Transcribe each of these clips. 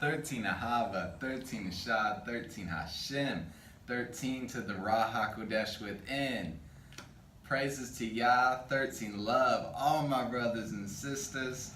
13 Ahava, 13 Eshad, 13 Hashem, 13 to the Ra HaKodesh within. Praises to Yah, 13 love, all my brothers and sisters.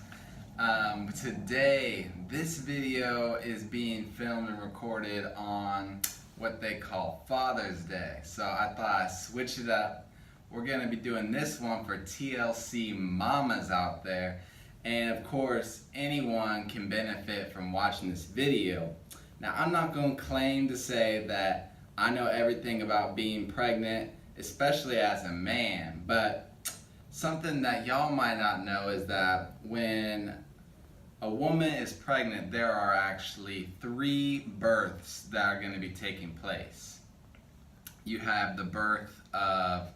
Today, this video is being filmed and recorded on what they call Father's Day. So I thought I'd switch it up. We're going to be doing this one for TLC mamas out there. And of course, anyone can benefit from watching this video. Now, I'm not going to claim to say that I know everything about being pregnant, especially as a man, but something that y'all might not know is that when a woman is pregnant, there are actually 3 births that are going to be taking place. You have the birth of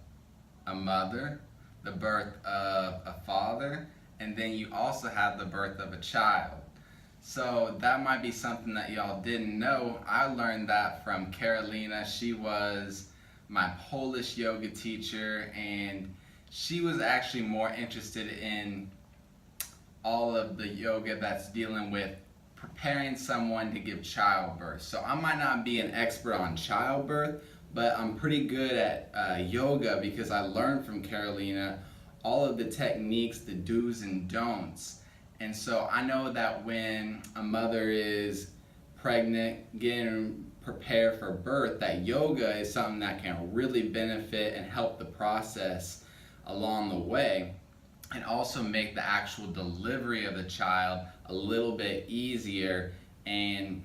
a mother, the birth of a father, and then you also have the birth of a child. So that might be something that y'all didn't know. I learned that from Carolina. She was my Polish yoga teacher, and she was actually more interested in all of the yoga that's dealing with preparing someone to give childbirth. So I might not be an expert on childbirth, but I'm pretty good at yoga because I learned from Carolina all of the techniques, the do's and don'ts. And so I know that when a mother is pregnant, getting prepared for birth, that yoga is something that can really benefit and help the process along the way, and also make the actual delivery of the child a little bit easier. And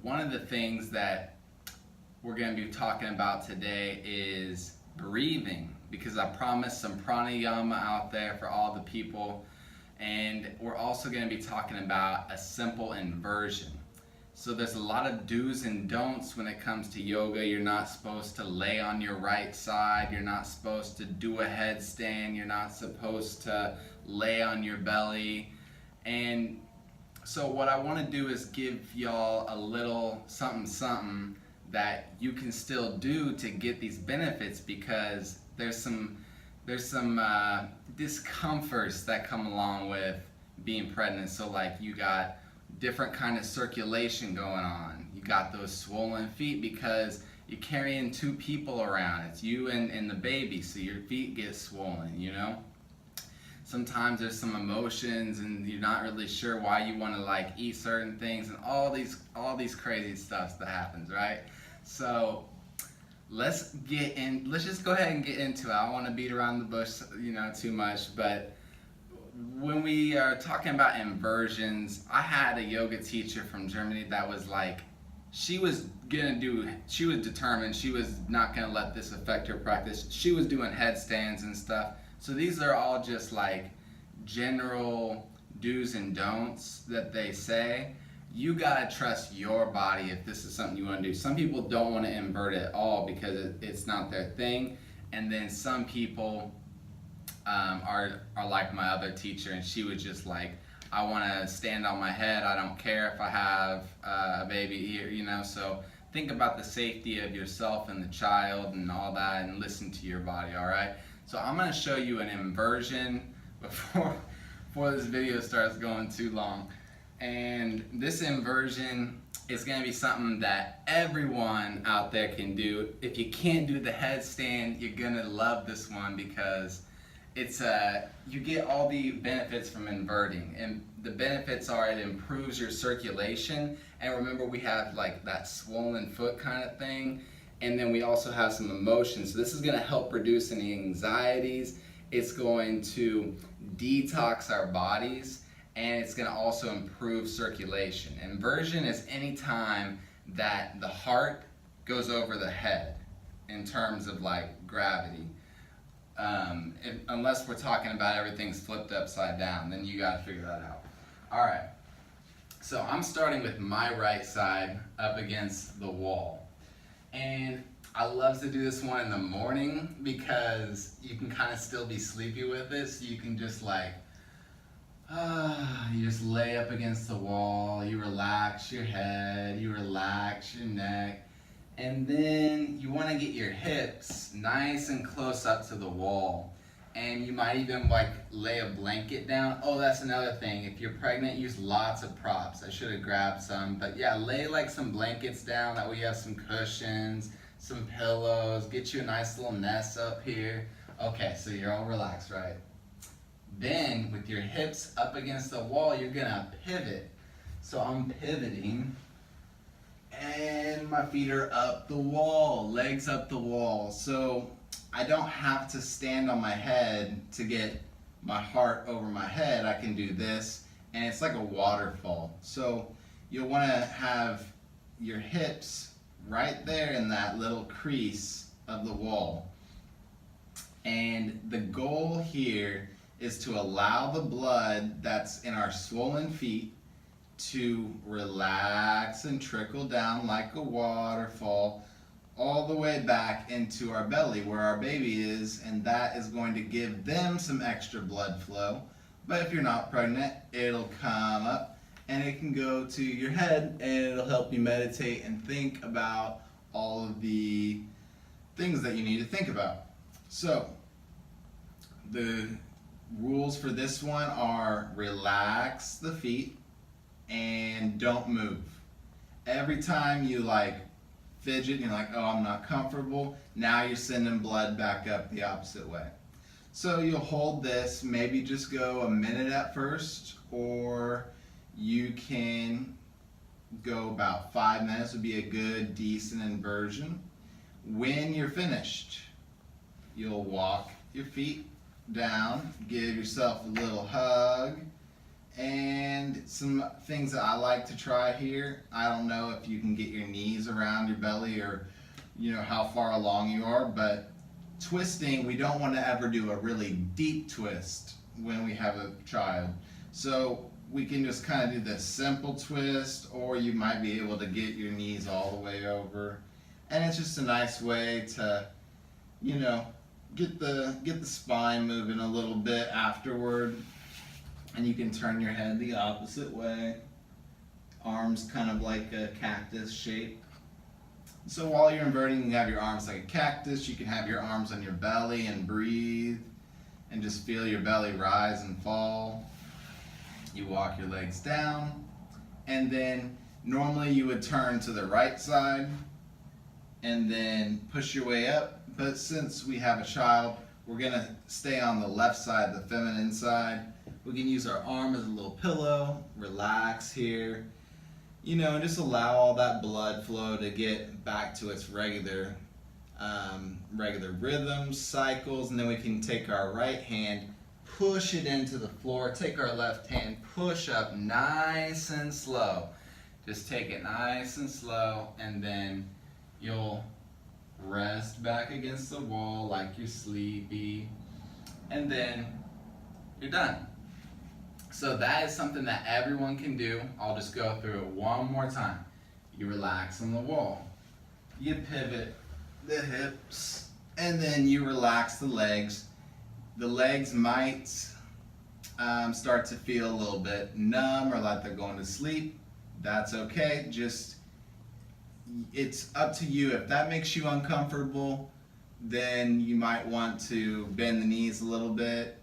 one of the things that we're going to be talking about today is breathing, because I promised some pranayama out there for all the people. And we're also going to be talking about a simple inversion. So there's a lot of do's and don'ts when it comes to yoga. You're not supposed to lay on your right side. You're not supposed to do a headstand. You're not supposed to lay on your belly. And so what I want to do is give y'all a little something that you can still do to get these benefits, because there's some discomforts that come along with being pregnant. So like, you got different kind of circulation going on. You got those swollen feet because you're carrying 2 people around. It's you and the baby, so your feet get swollen, you know? Sometimes there's some emotions and you're not really sure why you want to like eat certain things, and all these crazy stuff that happens, right? So let's just go ahead and get into it. I don't want to beat around the bush, too much, but when we are talking about inversions, I had a yoga teacher from Germany that was like, she was determined she was not going to let this affect her practice. She was doing headstands and stuff. So these are all just like general do's and don'ts that they say. You gotta trust your body if this is something you want to do. Some people don't want to invert at all because it's not their thing, and then some people are like my other teacher, and she was just like, I want to stand on my head. I don't care if I have a baby here, So think about the safety of yourself and the child and all that, and listen to your body. All right. So I'm going to show you an inversion before this video starts going too long. And this inversion is going to be something that everyone out there can do. If you can't do the headstand, you're going to love this one, because it's you get all the benefits from inverting. And the benefits are, it improves your circulation. And remember, we have like that swollen foot kind of thing. And then we also have some emotions. So this is going to help reduce any anxieties. It's going to detox our bodies. And it's going to also improve circulation. Inversion is any time that the heart goes over the head in terms of like gravity. Unless we're talking about everything's flipped upside down, then you got to figure that out. All right. So I'm starting with my right side up against the wall. And I love to do this one in the morning because you can kind of still be sleepy with it. So you can just like, you just lay up against the wall, you relax your head, you relax your neck, and then you want to get your hips nice and close up to the wall. And you might even like lay a blanket down. Oh, that's another thing. If you're pregnant, use lots of props. I should have grabbed some, but yeah, lay like some blankets down. That way you have some cushions, some pillows, get you a nice little nest up here. Okay, so you're all relaxed, right? Then with your hips up against the wall, you're gonna pivot. So I'm pivoting and my feet are up the wall, legs up the wall. So I don't have to stand on my head to get my heart over my head. I can do this, and it's like a waterfall. So you'll want to have your hips right there in that little crease of the wall. And the goal here is to allow the blood that's in our swollen feet to relax and trickle down like a waterfall all the way back into our belly where our baby is, and that is going to give them some extra blood flow. But if you're not pregnant, it'll come up and it can go to your head, and it'll help you meditate and think about all of the things that you need to think about. So the rules for this one are relax the feet and don't move. Every time you like fidget and you're like, oh, I'm not comfortable, now you're sending blood back up the opposite way. So you'll hold this, maybe just go a minute at first, or you can go about 5 minutes would be a good, decent inversion. When you're finished, you'll walk your feet down, give yourself a little hug. And some things that I like to try here, I don't know if you can get your knees around your belly or you know how far along you are, but twisting, we don't want to ever do a really deep twist when we have a child. So we can just kind of do this simple twist, or you might be able to get your knees all the way over. And it's just a nice way to, you know, get the spine moving a little bit afterward. And you can turn your head the opposite way. Arms kind of like a cactus shape. So while you're inverting, you have your arms like a cactus. You can have your arms on your belly and breathe and just feel your belly rise and fall. You walk your legs down, and then normally you would turn to the right side and then push your way up. But since we have a child, we're gonna stay on the left side, the feminine side. We can use our arm as a little pillow, relax here, you know, and just allow all that blood flow to get back to its regular rhythms, cycles, and then we can take our right hand, push it into the floor, take our left hand, push up nice and slow. Just take it nice and slow, and then you'll rest back against the wall like you're sleepy, and then you're done. So that is something that everyone can do. I'll just go through it one more time. You relax on the wall. You pivot the hips, and then you relax the legs. The legs might start to feel a little bit numb or like they're going to sleep. That's okay. Just, it's up to you. If that makes you uncomfortable, then you might want to bend the knees a little bit,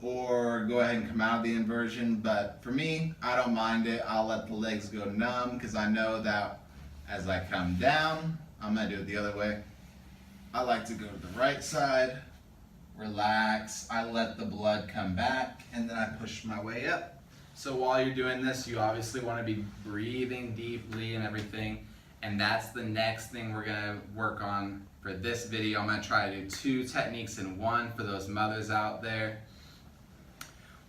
or go ahead and come out of the inversion. But for me, I don't mind it. I'll let the legs go numb, because I know that as I come down, I'm gonna do it the other way. I like to go to the right side, relax, I let the blood come back, and then I push my way up. So while you're doing this, you obviously want to be breathing deeply and everything, and that's the next thing we're gonna work on for this video. I'm gonna try to do 2 techniques in one for those mothers out there.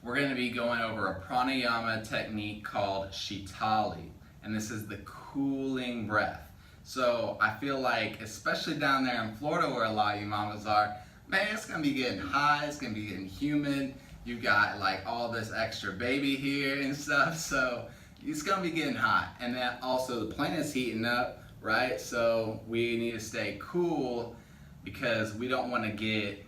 We're going to be going over a pranayama technique called Shitali, and this is the cooling breath. So I feel like, especially down there in Florida where a lot of you mamas are, man, it's going to be getting hot, it's going to be getting humid, you've got like all this extra baby here and stuff, so it's going to be getting hot. And then also the planet's heating up, right? So we need to stay cool, because we don't want to get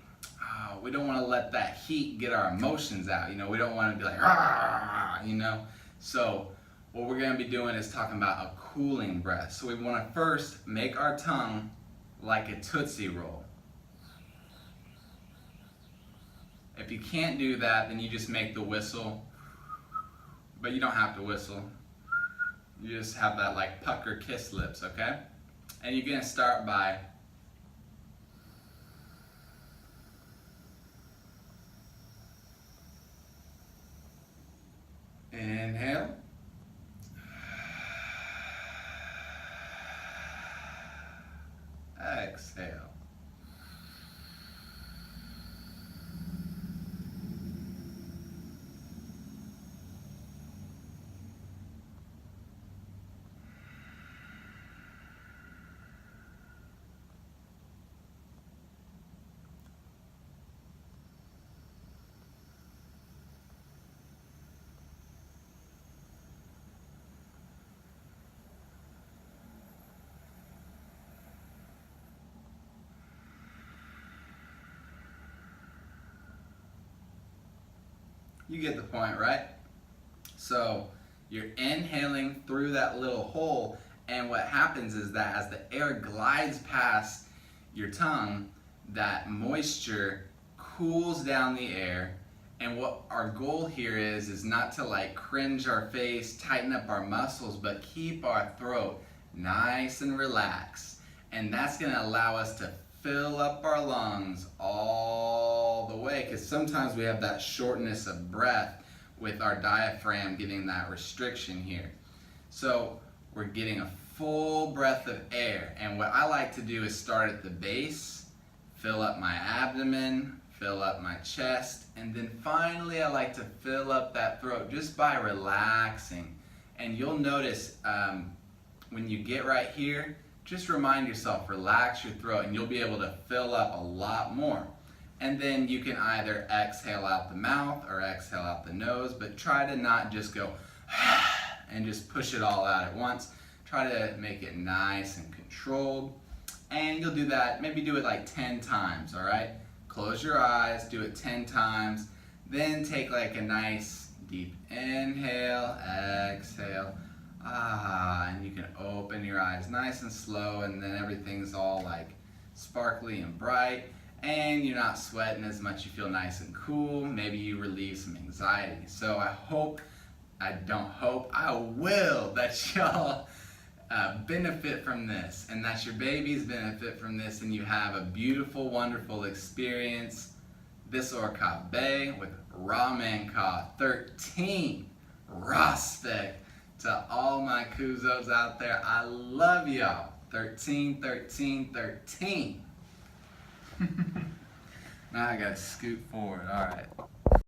we don't want to let that heat get our emotions out, you know. We don't want to be like, ah, you know. So what we're going to be doing is talking about a cooling breath. So we want to first make our tongue like a Tootsie Roll. If you can't do that, then you just make the whistle, but you don't have to whistle. You just have that like pucker kiss lips, okay? And you're gonna start by inhale. Exhale. You get the point, right? So you're inhaling through that little hole, and what happens is that as the air glides past your tongue, that moisture cools down the air. And what our goal here is not to like cringe our face, tighten up our muscles, but keep our throat nice and relaxed. And that's gonna allow us to fill up our lungs all the way, because sometimes we have that shortness of breath with our diaphragm getting that restriction here. So we're getting a full breath of air, and what I like to do is start at the base, fill up my abdomen, fill up my chest, and then finally I like to fill up that throat just by relaxing. And you'll notice when you get right here, just remind yourself, relax your throat, and you'll be able to fill up a lot more. And then you can either exhale out the mouth or exhale out the nose, but try to not just go and just push it all out at once. Try to make it nice and controlled. And you'll do that, maybe do it like 10 times, all right? Close your eyes, do it 10 times. Then take like a nice deep inhale, exhale. And you can open your eyes nice and slow, and then everything's all like sparkly and bright, and you're not sweating as much. You feel nice and cool. Maybe you relieve some anxiety. So I will that y'all benefit from this, and that your babies benefit from this, and you have a beautiful, wonderful experience this Orcop Bay with Ramen Ka 13. Respect to all my kuzos out there. I love y'all. 13, 13, 13. Now I gotta scoot forward. All right.